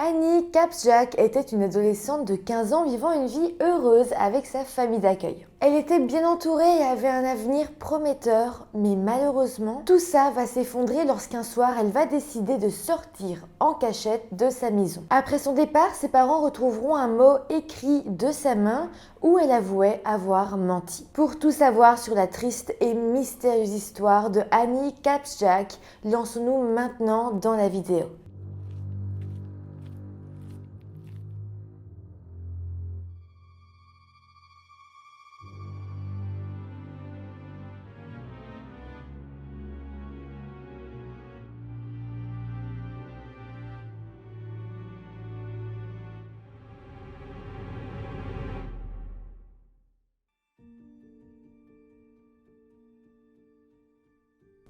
Annie Kapsjak était une adolescente de 15 ans vivant une vie heureuse avec sa famille d'accueil. Elle était bien entourée et avait un avenir prometteur, mais malheureusement, tout ça va s'effondrer lorsqu'un soir, elle va décider de sortir en cachette de sa maison. Après son départ, ses parents retrouveront un mot écrit de sa main où elle avouait avoir menti. Pour tout savoir sur la triste et mystérieuse histoire de Annie Kapsjak, lançons-nous maintenant dans la vidéo.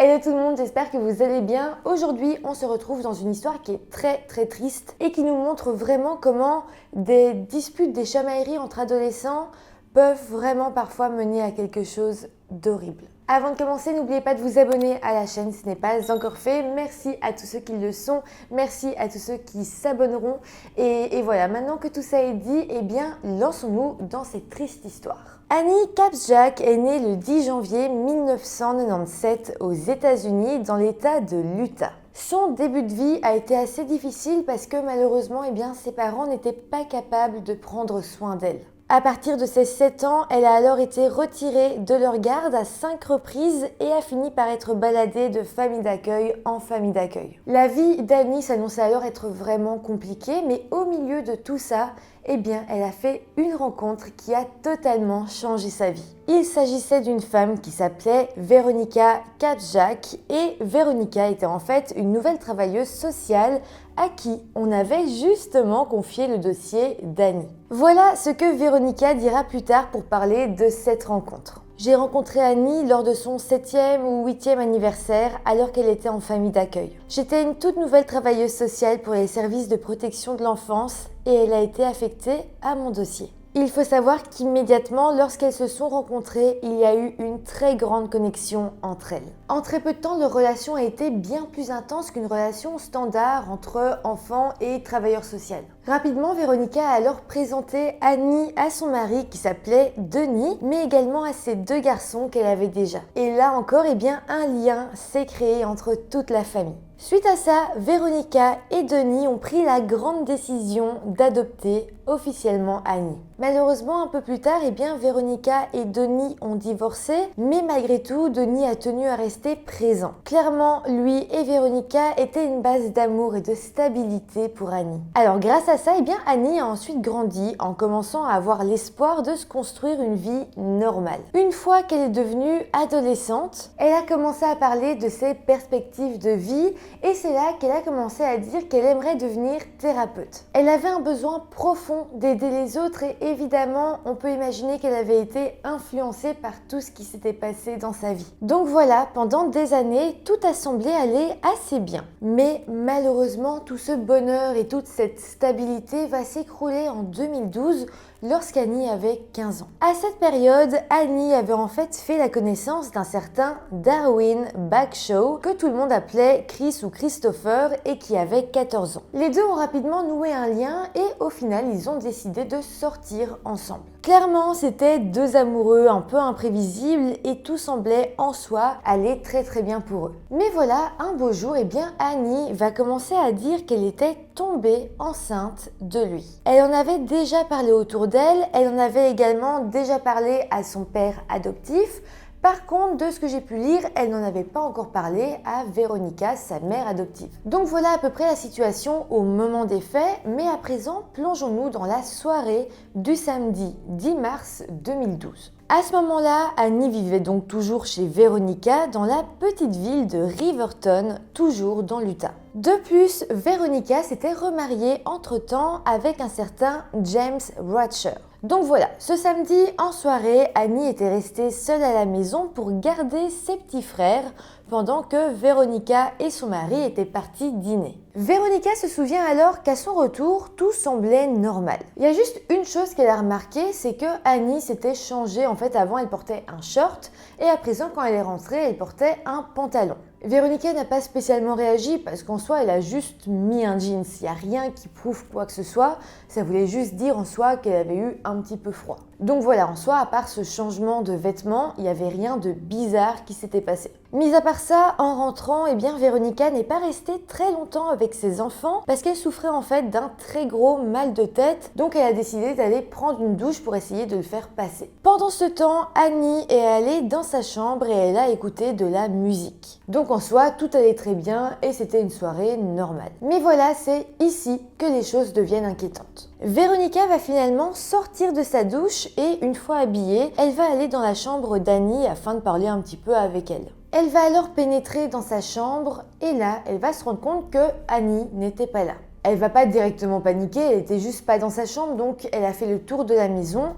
Hello tout le monde, j'espère que vous allez bien. Aujourd'hui, on se retrouve dans une histoire qui est très triste et qui nous montre vraiment comment des disputes, des chamailleries entre adolescents peuvent vraiment parfois mener à quelque chose d'horrible. Avant de commencer, n'oubliez pas de vous abonner à la chaîne si ce n'est pas encore fait. Merci à tous ceux qui le sont, merci à tous ceux qui s'abonneront. Et voilà, maintenant que tout ça est dit, eh bien, lançons-nous dans cette triste histoire. Annie Kapsjak est née le 10 janvier 1997 aux États-Unis dans l'État de l'Utah. Son début de vie a été assez difficile parce que malheureusement, eh bien, ses parents n'étaient pas capables de prendre soin d'elle. À partir de ses 7 ans, elle a alors été retirée de leur garde à 5 reprises et a fini par être baladée de famille d'accueil en famille d'accueil. La vie d'Annie s'annonçait alors être vraiment compliquée, mais au milieu de tout ça, eh bien, elle a fait une rencontre qui a totalement changé sa vie. Il s'agissait d'une femme qui s'appelait Veronica Kapsjak et Veronica était en fait une nouvelle travailleuse sociale à qui on avait justement confié le dossier d'Annie. Voilà ce que Veronica dira plus tard pour parler de cette rencontre. J'ai rencontré Annie lors de son 7e ou 8e anniversaire alors qu'elle était en famille d'accueil. J'étais une toute nouvelle travailleuse sociale pour les services de protection de l'enfance et elle a été affectée à mon dossier. Il faut savoir qu'immédiatement, lorsqu'elles se sont rencontrées, il y a eu une très grande connexion entre elles. En très peu de temps, leur relation a été bien plus intense qu'une relation standard entre enfants et travailleurs sociaux. Rapidement, Veronica a alors présenté Annie à son mari qui s'appelait Denis, mais également à ses 2 garçons qu'elle avait déjà. Et là encore, eh bien, un lien s'est créé entre toute la famille. Suite à ça, Veronica et Denis ont pris la grande décision d'adopter officiellement Annie. Malheureusement, un peu plus tard, eh bien, Veronica et Denis ont divorcé, mais malgré tout, Denis a tenu à rester présent. Clairement, lui et Veronica étaient une base d'amour et de stabilité pour Annie. Alors grâce à ça, eh bien, Annie a ensuite grandi en commençant à avoir l'espoir de se construire une vie normale. Une fois qu'elle est devenue adolescente, elle a commencé à parler de ses perspectives de vie et c'est là qu'elle a commencé à dire qu'elle aimerait devenir thérapeute. Elle avait un besoin profond d'aider les autres et évidemment, on peut imaginer qu'elle avait été influencée par tout ce qui s'était passé dans sa vie. Donc voilà, pendant des années, tout a semblé aller assez bien. Mais malheureusement, tout ce bonheur et toute cette stabilité va s'écrouler en 2012 lorsqu'Annie avait 15 ans. À cette période, Annie avait en fait fait la connaissance d'un certain Darwin Bagshaw que tout le monde appelait Chris ou Christopher et qui avait 14 ans. Les deux ont rapidement noué un lien et au final, ils ont décidé de sortir ensemble. Clairement, c'était 2 amoureux un peu imprévisibles et tout semblait en soi aller très bien pour eux. Mais voilà, un beau jour, eh bien, Annie va commencer à dire qu'elle était tombée enceinte de lui. Elle en avait déjà parlé autour d'elle, elle en avait également déjà parlé à son père adoptif. Par contre, de ce que j'ai pu lire, elle n'en avait pas encore parlé à Veronica, sa mère adoptive. Donc voilà à peu près la situation au moment des faits, mais à présent, plongeons-nous dans la soirée du samedi 10 mars 2012. À ce moment-là, Annie vivait donc toujours chez Veronica dans la petite ville de Riverton, toujours dans l'Utah. De plus, Veronica s'était remariée entre-temps avec un certain James Ratcher. Donc voilà, ce samedi en soirée, Annie était restée seule à la maison pour garder ses petits frères pendant que Véronica et son mari étaient partis dîner. Véronica se souvient alors qu'à son retour, tout semblait normal. Il y a juste une chose qu'elle a remarqué, c'est que Annie s'était changée. En fait, avant, elle portait un short et à présent, quand elle est rentrée, elle portait un pantalon. Véronica n'a pas spécialement réagi parce qu'en soi, elle a juste mis un jeans. Il n'y a rien qui prouve quoi que ce soit. Ça voulait juste dire en soi qu'elle avait eu un petit peu froid. Donc voilà, en soi, à part ce changement de vêtements, il n'y avait rien de bizarre qui s'était passé. Mis à part ça, en rentrant, eh bien, Véronica n'est pas restée très longtemps avec ses enfants parce qu'elle souffrait en fait d'un très gros mal de tête. Donc elle a décidé d'aller prendre une douche pour essayer de le faire passer. Pendant ce temps, Annie est allée dans sa chambre et elle a écouté de la musique. Donc en soi, tout allait très bien et c'était une soirée normale. Mais voilà, c'est ici que les choses deviennent inquiétantes. Véronica va finalement sortir de sa douche et une fois habillée, elle va aller dans la chambre d'Annie afin de parler un petit peu avec elle. Elle va alors pénétrer dans sa chambre et là, elle va se rendre compte que Annie n'était pas là. Elle va pas directement paniquer, elle était juste pas dans sa chambre, donc elle a fait le tour de la maison.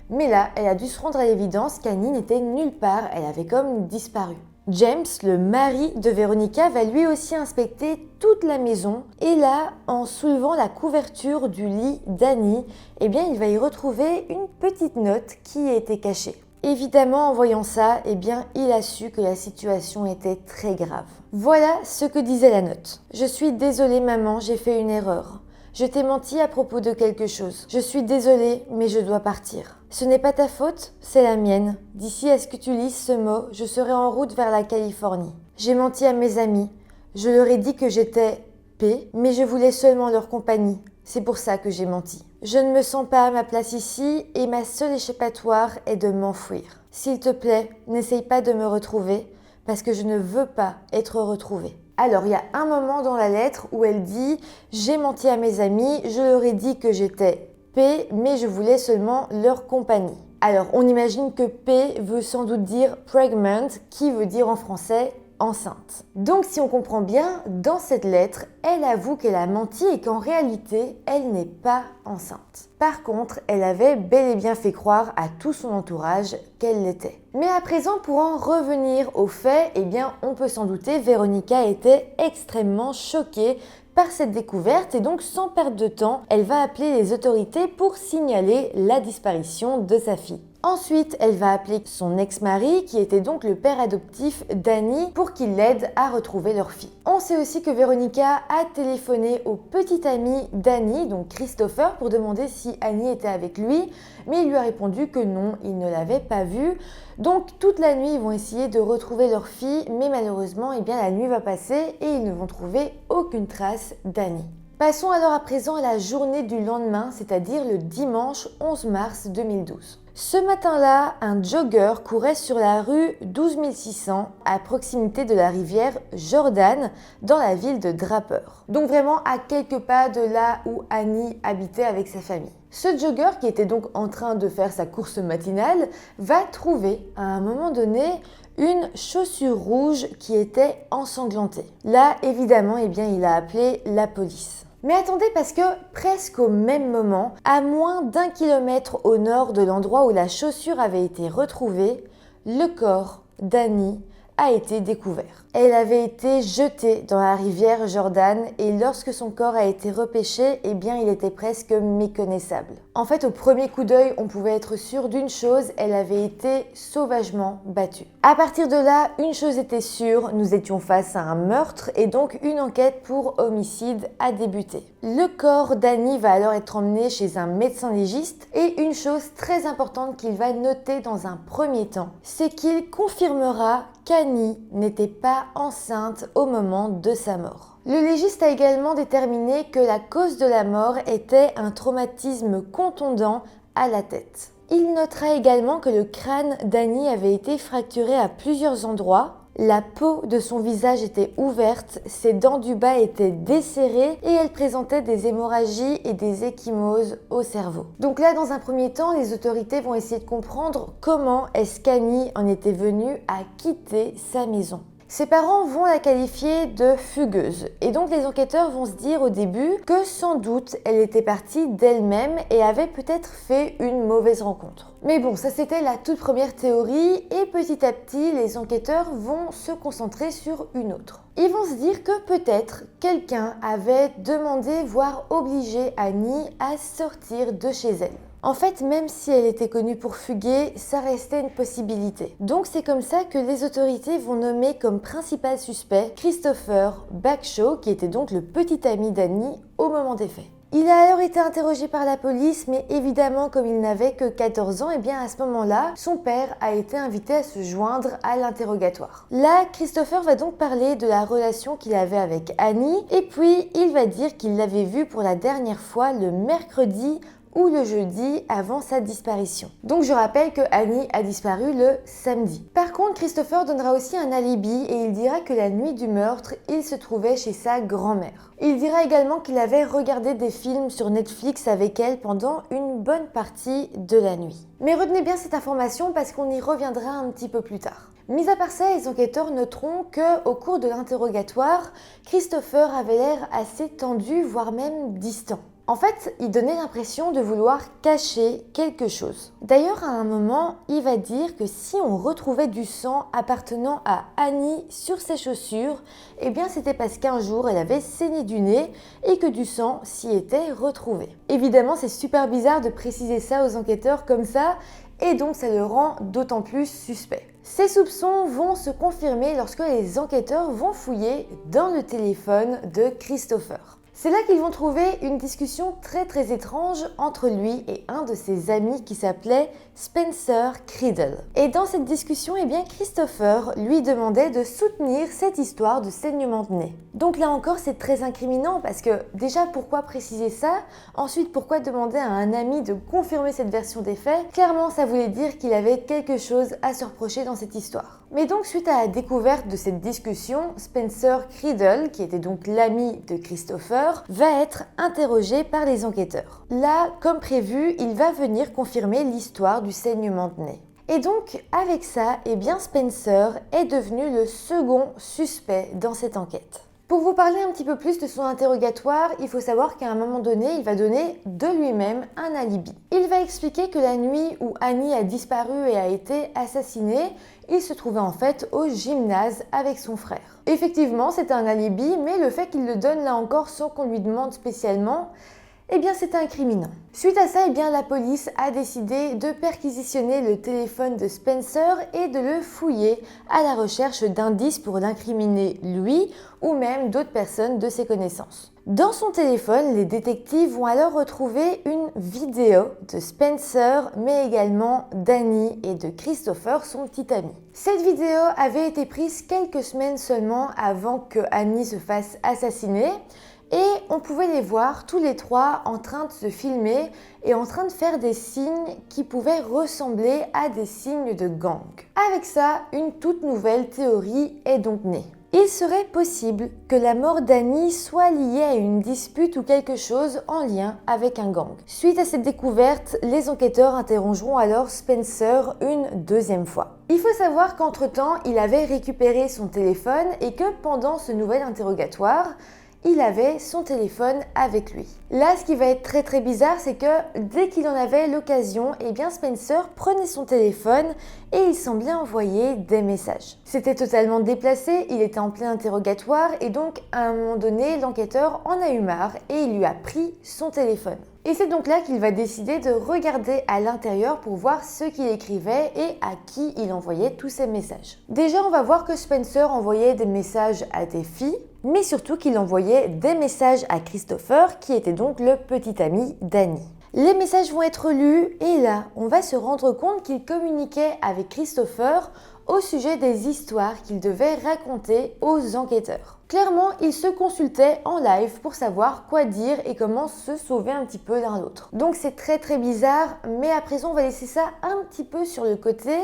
Mais là, elle a dû se rendre à l'évidence qu'Annie n'était nulle part, elle avait comme disparu. James, le mari de Véronica, va lui aussi inspecter toute la maison et là, en soulevant la couverture du lit d'Annie, eh bien, il va y retrouver une petite note qui était cachée. Évidemment, en voyant ça, eh bien, il a su que la situation était très grave. Voilà ce que disait la note. « Je suis désolée maman, j'ai fait une erreur. Je t'ai menti à propos de quelque chose. Je suis désolée, mais je dois partir. Ce n'est pas ta faute, c'est la mienne. D'ici à ce que tu lises ce mot, je serai en route vers la Californie. J'ai menti à mes amis. Je leur ai dit que j'étais P, mais je voulais seulement leur compagnie. C'est pour ça que j'ai menti. Je ne me sens pas à ma place ici et ma seule échappatoire est de m'enfuir. S'il te plaît, n'essaye pas de me retrouver parce que je ne veux pas être retrouvée. » Alors, il y a un moment dans la lettre où elle dit « J'ai menti à mes amis, je leur ai dit que j'étais P, mais je voulais seulement leur compagnie. » Alors, on imagine que P veut sans doute dire « pregnant » qui veut dire en français enceinte. Donc si on comprend bien, dans cette lettre, elle avoue qu'elle a menti et qu'en réalité, elle n'est pas enceinte. Par contre, elle avait bel et bien fait croire à tout son entourage qu'elle l'était. Mais à présent, pour en revenir aux faits, eh bien, on peut s'en douter, Véronica était extrêmement choquée par cette découverte et donc sans perdre de temps, elle va appeler les autorités pour signaler la disparition de sa fille. Ensuite, elle va appeler son ex-mari, qui était donc le père adoptif d'Annie, pour qu'il l'aide à retrouver leur fille. On sait aussi que Véronica a téléphoné au petit ami d'Annie, donc Christopher, pour demander si Annie était avec lui, mais il lui a répondu que non, il ne l'avait pas vue. Donc toute la nuit, ils vont essayer de retrouver leur fille, mais malheureusement, eh bien, la nuit va passer et ils ne vont trouver aucune trace d'Annie. Passons alors à présent à la journée du lendemain, c'est-à-dire le dimanche 11 mars 2012. Ce matin-là, un jogger courait sur la rue 12 600 à proximité de la rivière Jordan dans la ville de Draper. Donc vraiment à quelques pas de là où Annie habitait avec sa famille. Ce jogger, qui était donc en train de faire sa course matinale, va trouver à un moment donné une chaussure rouge qui était ensanglantée. Là, évidemment, eh bien, il a appelé la police. Mais attendez, parce que presque au même moment, à moins d'1 kilomètre au nord de l'endroit où la chaussure avait été retrouvée, le corps d'Annie a été découvert. Elle avait été jetée dans la rivière Jordan et lorsque son corps a été repêché, eh bien il était presque méconnaissable. En fait, au premier coup d'œil, on pouvait être sûr d'une chose, elle avait été sauvagement battue. À partir de là, une chose était sûre, nous étions face à un meurtre et donc une enquête pour homicide a débuté. Le corps d'Annie va alors être emmené chez un médecin légiste et une chose très importante qu'il va noter dans un premier temps, c'est qu'il confirmera qu'Annie n'était pas enceinte au moment de sa mort. Le légiste a également déterminé que la cause de la mort était un traumatisme contondant à la tête. Il notera également que le crâne d'Annie avait été fracturé à plusieurs endroits. La peau de son visage était ouverte, ses dents du bas étaient desserrées et elle présentait des hémorragies et des ecchymoses au cerveau. Donc là, dans un premier temps, les autorités vont essayer de comprendre comment est-ce qu'Annie en était venue à quitter sa maison. Ses parents vont la qualifier de fugueuse et donc les enquêteurs vont se dire au début que sans doute elle était partie d'elle-même et avait peut-être fait une mauvaise rencontre. Mais bon, ça c'était la toute première théorie et petit à petit les enquêteurs vont se concentrer sur une autre. Ils vont se dire que peut-être quelqu'un avait demandé voire obligé Annie à sortir de chez elle. En fait, même si elle était connue pour fuguer, ça restait une possibilité. Donc c'est comme ça que les autorités vont nommer comme principal suspect Christopher Bagshaw, qui était donc le petit ami d'Annie au moment des faits. Il a alors été interrogé par la police, mais évidemment, comme il n'avait que 14 ans, et bien à ce moment-là, son père a été invité à se joindre à l'interrogatoire. Là, Christopher va donc parler de la relation qu'il avait avec Annie, et puis il va dire qu'il l'avait vue pour la dernière fois le mercredi ou le jeudi avant sa disparition. Donc je rappelle que Annie a disparu le samedi. Par contre, Christopher donnera aussi un alibi et il dira que la nuit du meurtre, il se trouvait chez sa grand-mère. Il dira également qu'il avait regardé des films sur Netflix avec elle pendant une bonne partie de la nuit. Mais retenez bien cette information parce qu'on y reviendra un petit peu plus tard. Mis à part ça, les enquêteurs noteront qu'au cours de l'interrogatoire, Christopher avait l'air assez tendu, voire même distant. En fait, il donnait l'impression de vouloir cacher quelque chose. D'ailleurs, à un moment, il va dire que si on retrouvait du sang appartenant à Annie sur ses chaussures, eh bien c'était parce qu'un jour elle avait saigné du nez et que du sang s'y était retrouvé. Évidemment, c'est super bizarre de préciser ça aux enquêteurs comme ça, et donc ça le rend d'autant plus suspect. Ces soupçons vont se confirmer lorsque les enquêteurs vont fouiller dans le téléphone de Christopher. C'est là qu'ils vont trouver une discussion très étrange entre lui et un de ses amis qui s'appelait Spencer Criddle. Et dans cette discussion, eh bien Christopher lui demandait de soutenir cette histoire de saignement de nez. Donc là encore, c'est très incriminant parce que déjà, pourquoi préciser ça? Ensuite, pourquoi demander à un ami de confirmer cette version des faits? Clairement, ça voulait dire qu'il avait quelque chose à se reprocher dans cette histoire. Mais donc, suite à la découverte de cette discussion, Spencer Criddle, qui était donc l'ami de Christopher, va être interrogé par les enquêteurs. Là, comme prévu, il va venir confirmer l'histoire du saignement de nez. Et donc, avec ça, eh bien Spencer est devenu le second suspect dans cette enquête. Pour vous parler un petit peu plus de son interrogatoire, il faut savoir qu'à un moment donné, il va donner de lui-même un alibi. Il va expliquer que la nuit où Annie a disparu et a été assassinée, il se trouvait en fait au gymnase avec son frère. Effectivement, c'est un alibi, mais le fait qu'il le donne là encore sans qu'on lui demande spécialement, eh bien c'est incriminant. Suite à ça, eh bien la police a décidé de perquisitionner le téléphone de Spencer et de le fouiller à la recherche d'indices pour l'incriminer lui ou même d'autres personnes de ses connaissances. Dans son téléphone, les détectives vont alors retrouver une vidéo de Spencer, mais également d'Annie et de Christopher, son petit ami. Cette vidéo avait été prise quelques semaines seulement avant que Annie se fasse assassiner. Et on pouvait les voir tous les trois en train de se filmer et en train de faire des signes qui pouvaient ressembler à des signes de gang. Avec ça, une toute nouvelle théorie est donc née. Il serait possible que la mort d'Annie soit liée à une dispute ou quelque chose en lien avec un gang. Suite à cette découverte, les enquêteurs interrogeront alors Spencer une deuxième fois. Il faut savoir qu'entre-temps, il avait récupéré son téléphone et que pendant ce nouvel interrogatoire, il avait son téléphone avec lui. Là, ce qui va être très bizarre, c'est que dès qu'il en avait l'occasion, eh bien Spencer prenait son téléphone et il semblait envoyer des messages. C'était totalement déplacé, il était en plein interrogatoire et donc à un moment donné, l'enquêteur en a eu marre et il lui a pris son téléphone. Et c'est donc là qu'il va décider de regarder à l'intérieur pour voir ce qu'il écrivait et à qui il envoyait tous ces messages. Déjà, on va voir que Spencer envoyait des messages à des filles, mais surtout qu'il envoyait des messages à Christopher, qui était donc le petit ami d'Annie. Les messages vont être lus et là, on va se rendre compte qu'il communiquait avec Christopher au sujet des histoires qu'il devait raconter aux enquêteurs. Clairement, ils se consultaient en live pour savoir quoi dire et comment se sauver un petit peu l'un l'autre. Donc c'est très bizarre, mais à présent on va laisser ça un petit peu sur le côté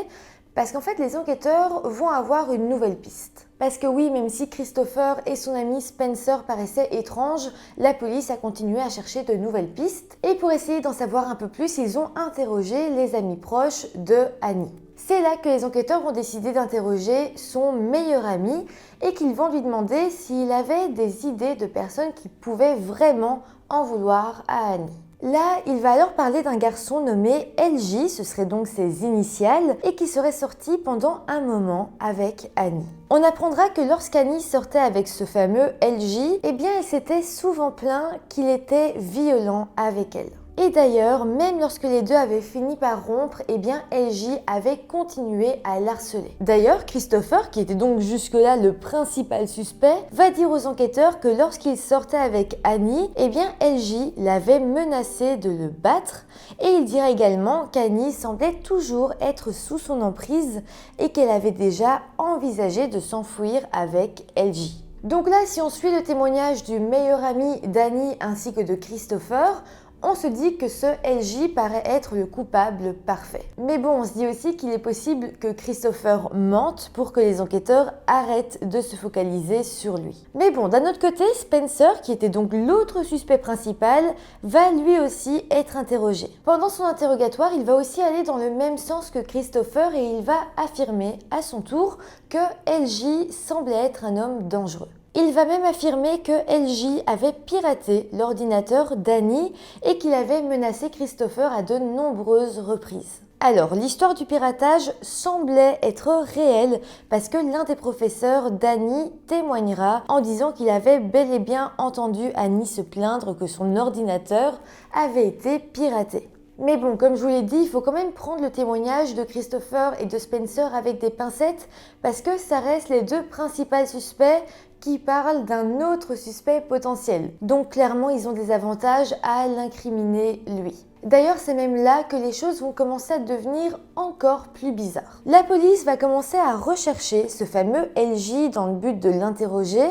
parce qu'en fait les enquêteurs vont avoir une nouvelle piste. Parce que oui, même si Christopher et son ami Spencer paraissaient étranges, la police a continué à chercher de nouvelles pistes. Et pour essayer d'en savoir un peu plus, ils ont interrogé les amis proches de Annie. C'est là que les enquêteurs vont décider d'interroger son meilleur ami et qu'ils vont lui demander s'il avait des idées de personnes qui pouvaient vraiment en vouloir à Annie. Là, il va alors parler d'un garçon nommé LJ, ce serait donc ses initiales, et qui serait sorti pendant un moment avec Annie. On apprendra que lorsqu'Annie sortait avec ce fameux LJ, eh bien elle s'était souvent plaint qu'il était violent avec elle. Et d'ailleurs, même lorsque les deux avaient fini par rompre, eh bien LJ avait continué à l'harceler. D'ailleurs, Christopher, qui était donc jusque-là le principal suspect, va dire aux enquêteurs que lorsqu'il sortait avec Annie, eh bien LJ l'avait menacé de le battre, et il dira également qu'Annie semblait toujours être sous son emprise et qu'elle avait déjà envisagé de s'enfuir avec LJ. Donc là, si on suit le témoignage du meilleur ami d'Annie ainsi que de Christopher, on se dit que ce LJ paraît être le coupable parfait. Mais bon, on se dit aussi qu'il est possible que Christopher mente pour que les enquêteurs arrêtent de se focaliser sur lui. Mais bon, d'un autre côté, Spencer, qui était donc l'autre suspect principal, va lui aussi être interrogé. Pendant son interrogatoire, il va aussi aller dans le même sens que Christopher et il va affirmer à son tour que LJ semblait être un homme dangereux. Il va même affirmer que LJ avait piraté l'ordinateur d'Annie et qu'il avait menacé Christopher à de nombreuses reprises. Alors, l'histoire du piratage semblait être réelle parce que l'un des professeurs d'Annie témoignera en disant qu'il avait bel et bien entendu Annie se plaindre que son ordinateur avait été piraté. Mais bon, comme je vous l'ai dit, il faut quand même prendre le témoignage de Christopher et de Spencer avec des pincettes parce que ça reste les deux principaux suspects qui parlent d'un autre suspect potentiel. Donc clairement, ils ont des avantages à l'incriminer lui. D'ailleurs, c'est même là que les choses vont commencer à devenir encore plus bizarres. La police va commencer à rechercher ce fameux LJ dans le but de l'interroger,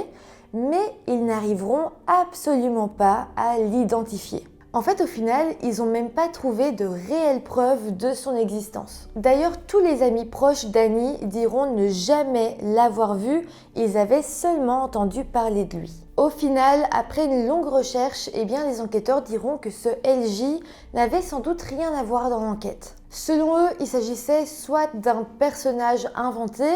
mais ils n'arriveront absolument pas à l'identifier. En fait, au final, ils n'ont même pas trouvé de réelles preuves de son existence. D'ailleurs, tous les amis proches d'Annie diront ne jamais l'avoir vu, ils avaient seulement entendu parler de lui. Au final, après une longue recherche, eh bien, les enquêteurs diront que ce LJ n'avait sans doute rien à voir dans l'enquête. Selon eux, il s'agissait soit d'un personnage inventé,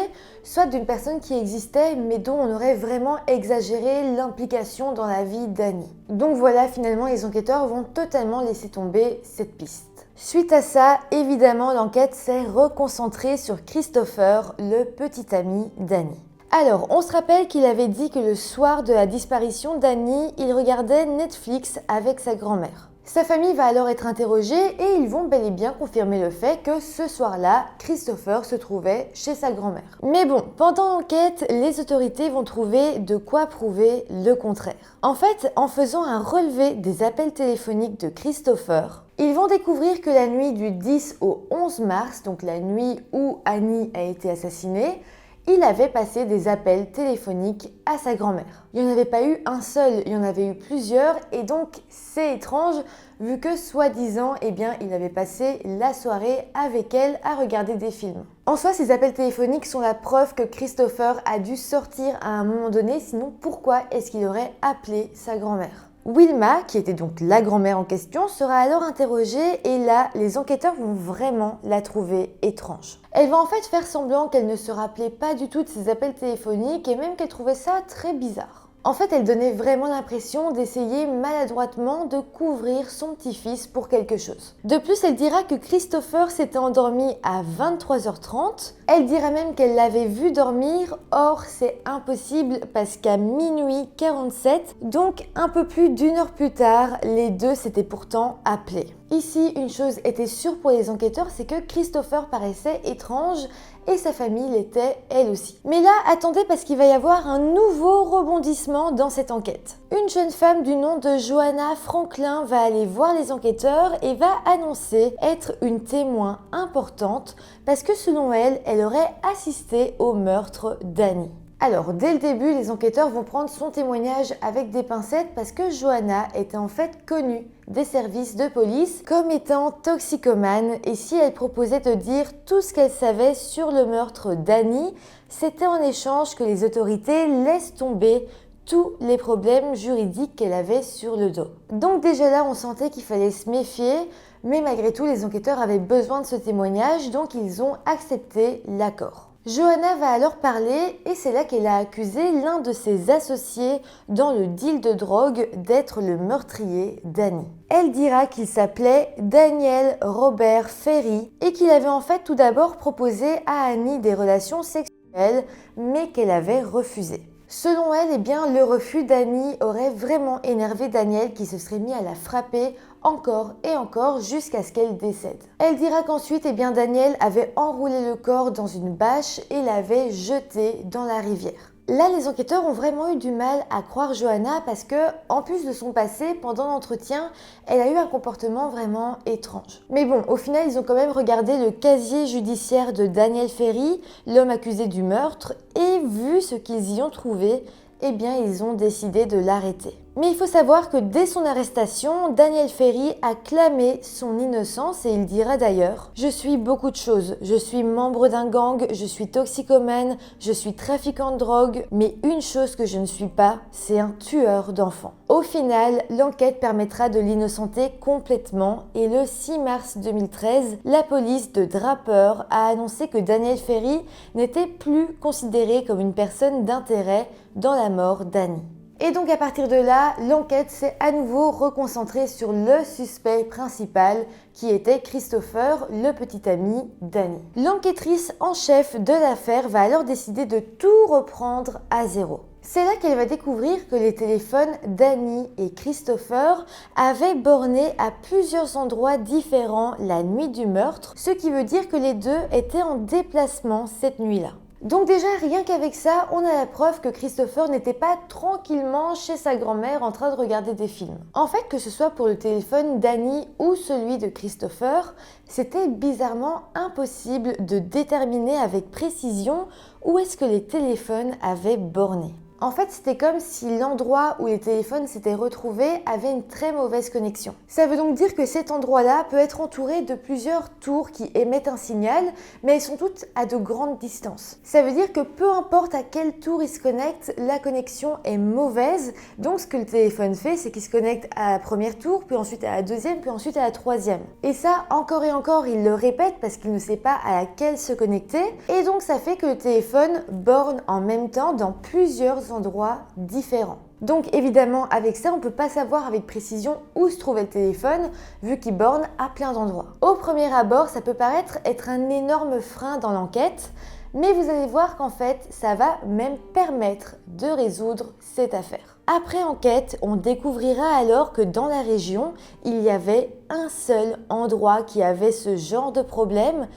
soit d'une personne qui existait mais dont on aurait vraiment exagéré l'implication dans la vie d'Annie. Donc voilà, finalement, les enquêteurs vont totalement laisser tomber cette piste. Suite à ça, évidemment, l'enquête s'est reconcentrée sur Christopher, le petit ami d'Annie. Alors, on se rappelle qu'il avait dit que le soir de la disparition d'Annie, il regardait Netflix avec sa grand-mère. Sa famille va alors être interrogée et ils vont bel et bien confirmer le fait que ce soir-là, Christopher se trouvait chez sa grand-mère. Mais bon, pendant l'enquête, les autorités vont trouver de quoi prouver le contraire. En fait, en faisant un relevé des appels téléphoniques de Christopher, ils vont découvrir que la nuit du 10 au 11 mars, donc la nuit où Annie a été assassinée, il avait passé des appels téléphoniques à sa grand-mère. Il n'y en avait pas eu un seul, il y en avait eu plusieurs et donc c'est étrange vu que soi-disant, eh bien, il avait passé la soirée avec elle à regarder des films. En soi, ces appels téléphoniques sont la preuve que Christopher a dû sortir à un moment donné, sinon pourquoi est-ce qu'il aurait appelé sa grand-mère ? Wilma, qui était donc la grand-mère en question, sera alors interrogée et là, les enquêteurs vont vraiment la trouver étrange. Elle va en fait faire semblant qu'elle ne se rappelait pas du tout de ces appels téléphoniques et même qu'elle trouvait ça très bizarre. En fait, elle donnait vraiment l'impression d'essayer maladroitement de couvrir son petit-fils pour quelque chose. De plus, elle dira que Christopher s'était endormi à 23h30. Elle dira même qu'elle l'avait vu dormir, or c'est impossible parce qu'à minuit 47, donc un peu plus d'une heure plus tard, les deux s'étaient pourtant appelés. Ici, une chose était sûre pour les enquêteurs, c'est que Christopher paraissait étrange et sa famille l'était elle aussi. Mais là, attendez parce qu'il va y avoir un nouveau rebondissement dans cette enquête. Une jeune femme du nom de Johanna Franklin va aller voir les enquêteurs et va annoncer être une témoin importante parce que selon elle, elle aurait assisté au meurtre d'Annie. Alors, dès le début, les enquêteurs vont prendre son témoignage avec des pincettes parce que Johanna était en fait connue des services de police comme étant toxicomane et si elle proposait de dire tout ce qu'elle savait sur le meurtre d'Annie, c'était en échange que les autorités laissent tomber tous les problèmes juridiques qu'elle avait sur le dos. Donc déjà là, on sentait qu'il fallait se méfier, mais malgré tout, les enquêteurs avaient besoin de ce témoignage, donc ils ont accepté l'accord. Johanna va alors parler et c'est là qu'elle a accusé l'un de ses associés dans le deal de drogue d'être le meurtrier d'Annie. Elle dira qu'il s'appelait Daniel Robert Ferry et qu'il avait en fait tout d'abord proposé à Annie des relations sexuelles, mais qu'elle avait refusé. Selon elle, le refus d'Annie aurait vraiment énervé Daniel qui se serait mis à la frapper encore et encore jusqu'à ce qu'elle décède. Elle dira qu'ensuite, Daniel avait enroulé le corps dans une bâche et l'avait jeté dans la rivière. Là, les enquêteurs ont vraiment eu du mal à croire Johanna parce que, en plus de son passé, pendant l'entretien, elle a eu un comportement vraiment étrange. Mais bon, au final, ils ont quand même regardé le casier judiciaire de Daniel Ferry, l'homme accusé du meurtre, et vu ce qu'ils y ont trouvé, ils ont décidé de l'arrêter. Mais il faut savoir que dès son arrestation, Daniel Ferry a clamé son innocence et il dira d'ailleurs « Je suis beaucoup de choses, je suis membre d'un gang, je suis toxicomane, je suis trafiquant de drogue, mais une chose que je ne suis pas, c'est un tueur d'enfants. » Au final, l'enquête permettra de l'innocenter complètement et le 6 mars 2013, la police de Draper a annoncé que Daniel Ferry n'était plus considéré comme une personne d'intérêt dans la mort d'Annie. Et donc à partir de là, l'enquête s'est à nouveau reconcentrée sur le suspect principal qui était Christopher, le petit ami d'Annie. L'enquêtrice en chef de l'affaire va alors décider de tout reprendre à zéro. C'est là qu'elle va découvrir que les téléphones d'Annie et Christopher avaient borné à plusieurs endroits différents la nuit du meurtre, ce qui veut dire que les deux étaient en déplacement cette nuit-là. Donc déjà, rien qu'avec ça, on a la preuve que Christopher n'était pas tranquillement chez sa grand-mère en train de regarder des films. En fait, que ce soit pour le téléphone d'Annie ou celui de Christopher, c'était bizarrement impossible de déterminer avec précision où est-ce que les téléphones avaient borné. En fait, c'était comme si l'endroit où les téléphones s'étaient retrouvés avait une très mauvaise connexion. Ça veut donc dire que cet endroit-là peut être entouré de plusieurs tours qui émettent un signal, mais elles sont toutes à de grandes distances. Ça veut dire que peu importe à quelle tour il se connecte, la connexion est mauvaise. Donc ce que le téléphone fait, c'est qu'il se connecte à la première tour, puis ensuite à la deuxième, puis ensuite à la troisième. Et ça, encore et encore, il le répète parce qu'il ne sait pas à laquelle se connecter. Et donc ça fait que le téléphone borne en même temps dans plusieurs endroits différents. Donc évidemment avec ça on ne peut pas savoir avec précision où se trouvait le téléphone vu qu'il borne à plein d'endroits. Au premier abord ça peut paraître être un énorme frein dans l'enquête, mais vous allez voir qu'en fait ça va même permettre de résoudre cette affaire. Après enquête, on découvrira alors que dans la région il y avait un seul endroit qui avait ce genre de problème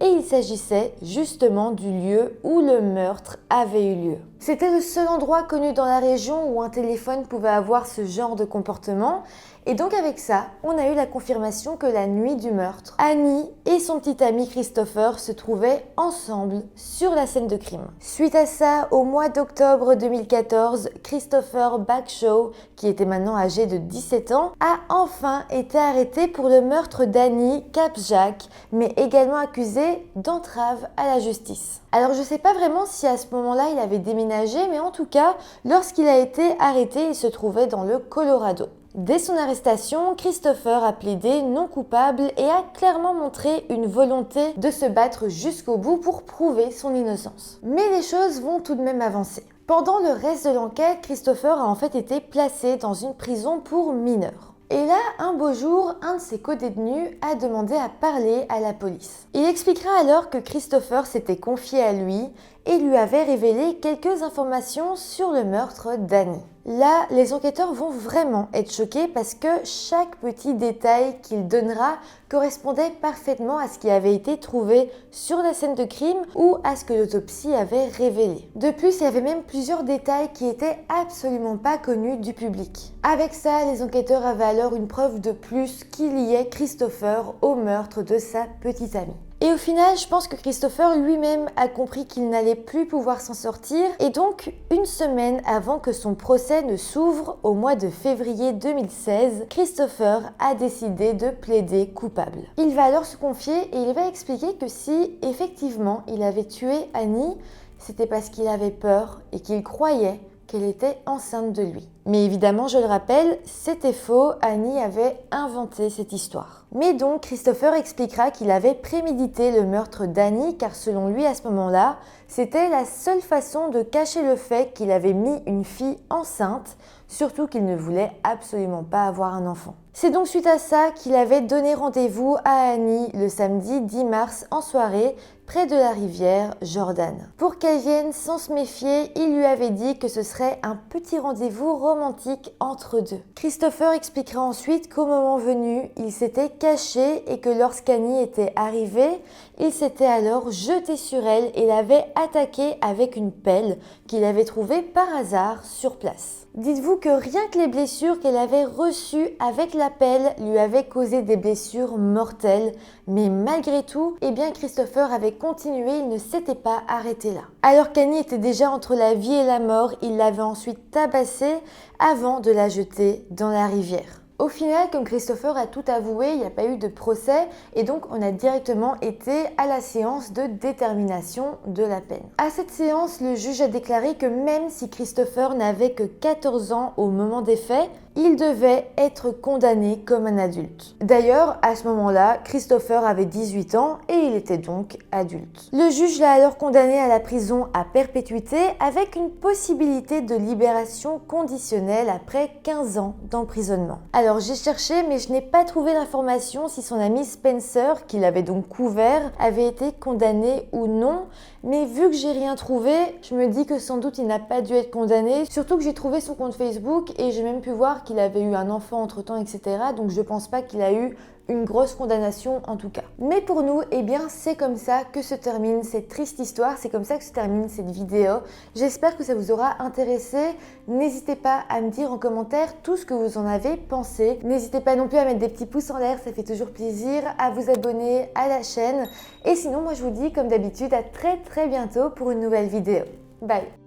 et il s'agissait justement du lieu où le meurtre avait eu lieu. C'était le seul endroit connu dans la région où un téléphone pouvait avoir ce genre de comportement. Et donc avec ça, on a eu la confirmation que la nuit du meurtre, Annie et son petit ami Christopher se trouvaient ensemble sur la scène de crime. Suite à ça, au mois d'octobre 2014, Christopher Bagshaw, qui était maintenant âgé de 17 ans, a enfin été arrêté pour le meurtre d'Annie Kapjak, mais également accusé d'entrave à la justice. Alors je sais pas vraiment si à ce moment-là il avait déménagé, mais en tout cas, lorsqu'il a été arrêté, il se trouvait dans le Colorado. Dès son arrestation, Christopher a plaidé non coupable et a clairement montré une volonté de se battre jusqu'au bout pour prouver son innocence. Mais les choses vont tout de même avancer. Pendant le reste de l'enquête, Christopher a en fait été placé dans une prison pour mineurs. Et là, un beau jour, un de ses codétenus a demandé à parler à la police. Il expliquera alors que Christopher s'était confié à lui et lui avait révélé quelques informations sur le meurtre d'Annie. Là, les enquêteurs vont vraiment être choqués parce que chaque petit détail qu'il donnera correspondait parfaitement à ce qui avait été trouvé sur la scène de crime ou à ce que l'autopsie avait révélé. De plus, il y avait même plusieurs détails qui étaient absolument pas connus du public. Avec ça, les enquêteurs avaient alors une preuve de plus qui liait Christopher au meurtre de sa petite amie. Et au final, je pense que Christopher lui-même a compris qu'il n'allait plus pouvoir s'en sortir et donc, une semaine avant que son procès ne s'ouvre, au mois de février 2016, Christopher a décidé de plaider coupable. Il va alors se confier et il va expliquer que si, effectivement, il avait tué Annie, c'était parce qu'il avait peur et qu'il croyait qu'elle était enceinte de lui. Mais évidemment, je le rappelle, c'était faux, Annie avait inventé cette histoire. Mais donc, Christopher expliquera qu'il avait prémédité le meurtre d'Annie car selon lui, à ce moment-là, c'était la seule façon de cacher le fait qu'il avait mis une fille enceinte, surtout qu'il ne voulait absolument pas avoir un enfant. C'est donc suite à ça qu'il avait donné rendez-vous à Annie le samedi 10 mars en soirée près de la rivière Jordan. Pour qu'elle vienne sans se méfier, il lui avait dit que ce serait un petit rendez-vous romantique entre deux. Christopher expliquera ensuite qu'au moment venu, il s'était caché et que lorsqu'Annie était arrivée, il s'était alors jeté sur elle et l'avait attaquée avec une pelle qu'il avait trouvée par hasard sur place. Dites-vous que rien que les blessures qu'elle avait reçues avec la pelle lui avaient causé des blessures mortelles, mais malgré tout, Christopher avait continué, il ne s'était pas arrêté là. Alors qu'Annie était déjà entre la vie et la mort, il l'avait ensuite tabassée avant de la jeter dans la rivière. Au final, comme Christopher a tout avoué, il n'y a pas eu de procès et donc on a directement été à la séance de détermination de la peine. À cette séance, le juge a déclaré que même si Christopher n'avait que 14 ans au moment des faits, il devait être condamné comme un adulte. D'ailleurs, à ce moment-là, Christopher avait 18 ans et il était donc adulte. Le juge l'a alors condamné à la prison à perpétuité avec une possibilité de libération conditionnelle après 15 ans d'emprisonnement. Alors j'ai cherché mais je n'ai pas trouvé d'information si son ami Spencer, qui l'avait donc couvert, avait été condamné ou non. Mais vu que j'ai rien trouvé, je me dis que sans doute il n'a pas dû être condamné. Surtout que j'ai trouvé son compte Facebook et j'ai même pu voir qu'il avait eu un enfant entre temps, etc. Donc je pense pas qu'il a eu une grosse condamnation en tout cas. Mais pour nous, c'est comme ça que se termine cette triste histoire, c'est comme ça que se termine cette vidéo. J'espère que ça vous aura intéressé. N'hésitez pas à me dire en commentaire tout ce que vous en avez pensé. N'hésitez pas non plus à mettre des petits pouces en l'air, ça fait toujours plaisir, à vous abonner à la chaîne. Et sinon, moi je vous dis comme d'habitude à très bientôt pour une nouvelle vidéo. Bye!